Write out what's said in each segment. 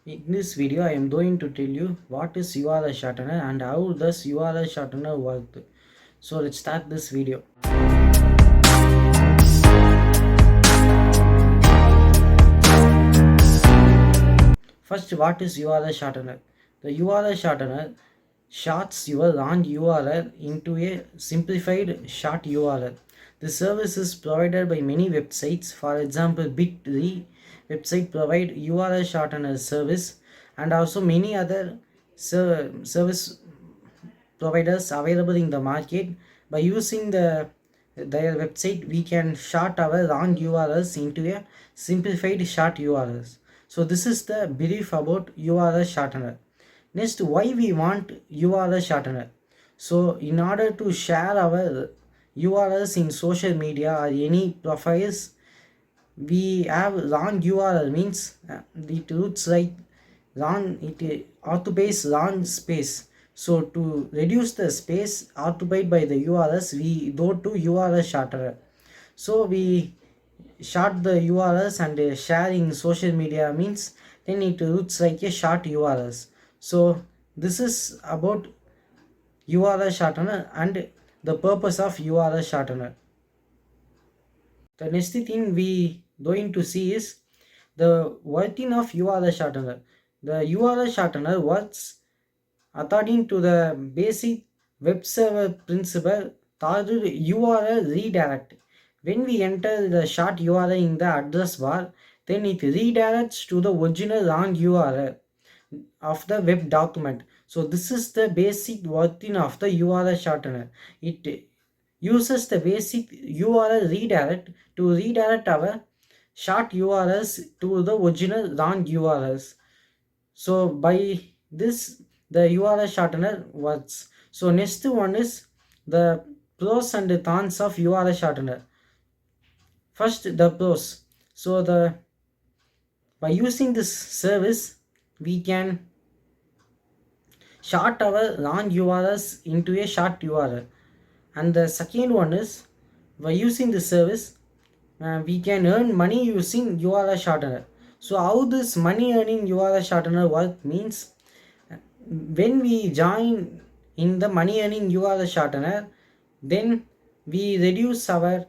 In this video, I am going to tell you what is URL shortener and how does URL shortener work. So let's start this video. First, what is URL shortener? The URL shortener shorts your long URL into a simplified short URL. The service is provided by many websites. For example, Bit.ly website provide URL shortener service, and also many other service providers available in the market. By using their website, we can short our long URLs into a simplified short URLs. So this is the brief about URL shortener. Next, why we want URL shortener? So in order to share our URLs in social media or any profiles, we have long URL means it looks like long, it occupies long space. So to reduce the space occupied by the URLs, we go to URL shortener. So we short the URLs and share in social media means then it looks like a short URLs. So this is about URL shortener and the purpose of URL shortener. The next thing we going to see is the working of URL shortener. The URL shortener works according to the basic web server principle called URL redirect. When we enter the short URL in the address bar, then it redirects to the original long URL of the web document. So this is the basic working of the URL shortener. It uses the basic URL redirect to redirect our short URLs to the original long URLs. So by this, the URL shortener works. So next one is the pros and cons of URL shortener. First, the pros. So by using this service, we can short our long URLs into a short URL. And the second one is by using this service, we can earn money using URL shortener. So how this money earning URL shortener work means, when we join in the money earning URL shortener, then we reduce our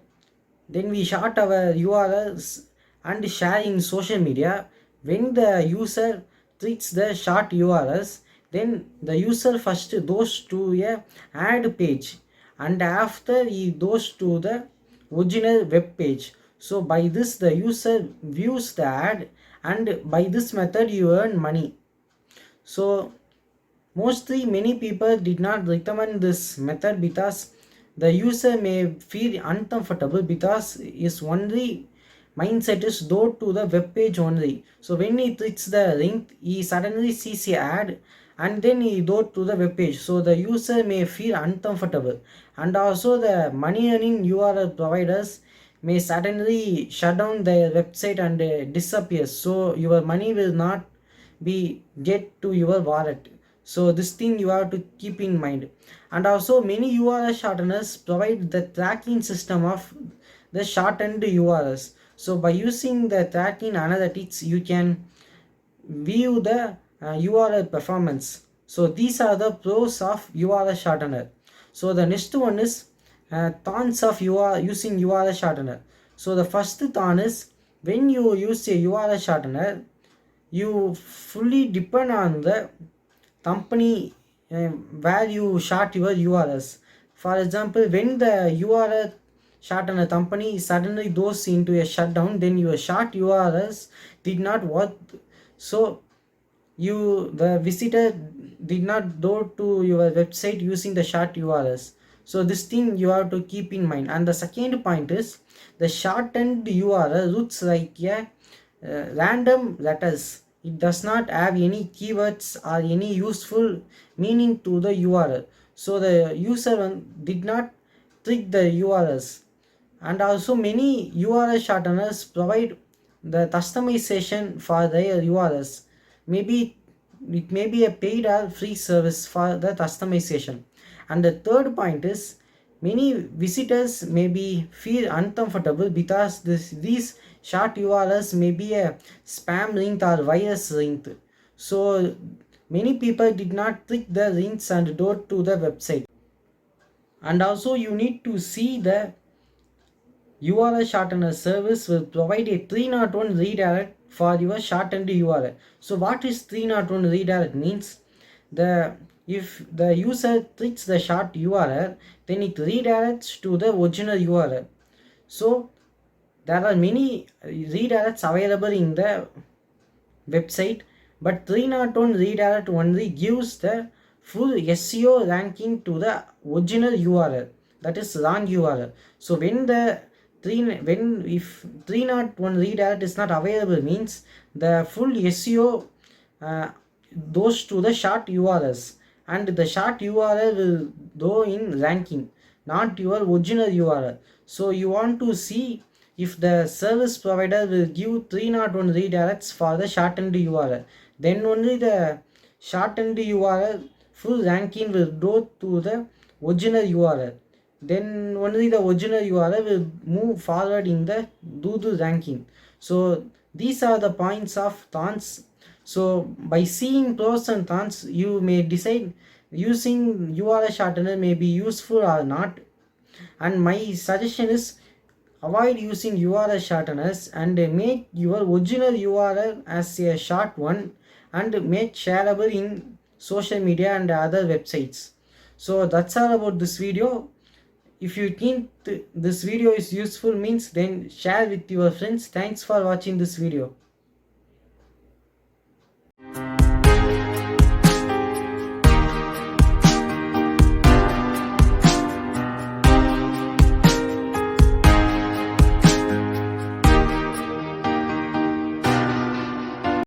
then we short our URLs and share in social media. When the user clicks the short URLs, then the user first goes to a ad page, and after he goes to the original web page. So by this the user views the ad, and by this method you earn money. So mostly many people did not recommend this method because the user may feel uncomfortable because his only mindset is go to the web page only. So when he clicks the link, he suddenly sees a ad and then he go to the web page. So the user may feel uncomfortable, and also the money earning URL providers may suddenly shut down their website and disappear. So your money will not be get to your wallet. So this thing you have to keep in mind. And also many URL shorteners provide the tracking system of the shortened URLs. So by using the tracking analytics, you can view the URL performance. So these are the pros of URL shortener. So the next one is cons of using URL shortener. So the first con is, when you use a URL shortener, you fully depend on the company where you short your URLs. For example, when the URL shortener company suddenly goes into a shutdown, then your short URLs did not work. So the visitor did not go to your website using the short URLs. So this thing you have to keep in mind. And the second point is, the shortened URL looks like a random letters. It does not have any keywords or any useful meaning to the URL. So the user did not click the URLs. And also many URL shorteners provide the customization for their URLs. Maybe it may be a paid or free service for the customization. And the third point is, many visitors may be feel uncomfortable because these short URLs may be a spam link or virus link. So many people did not click the links and go to the website. And also you need to see the URL shortener service will provide a 301 redirect for your shortened URL. So what is 301 redirect means? The if the user clicks the short URL, then it redirects to the original URL. So there are many redirects available in the website, but 301 redirect only gives the full SEO ranking to the original URL, that is wrong URL. So if 301 redirect is not available means the full SEO goes to the short URLs, and the short URL will go in ranking, not your original URL. So you want to see if the service provider will give 301 redirects for the shortened URL, then only the shortened URL full ranking will go to the original URL. Then only the original URL will move forward in the Google ranking. So these are the points of thorns. So by seeing pros and cons, you may decide using URL shortener may be useful or not. And my suggestion is avoid using URL shorteners and make your original URL as a short one and make shareable in social media and other websites. So that's all about this video. If you think this video is useful means then share with your friends. Thanks for watching this video.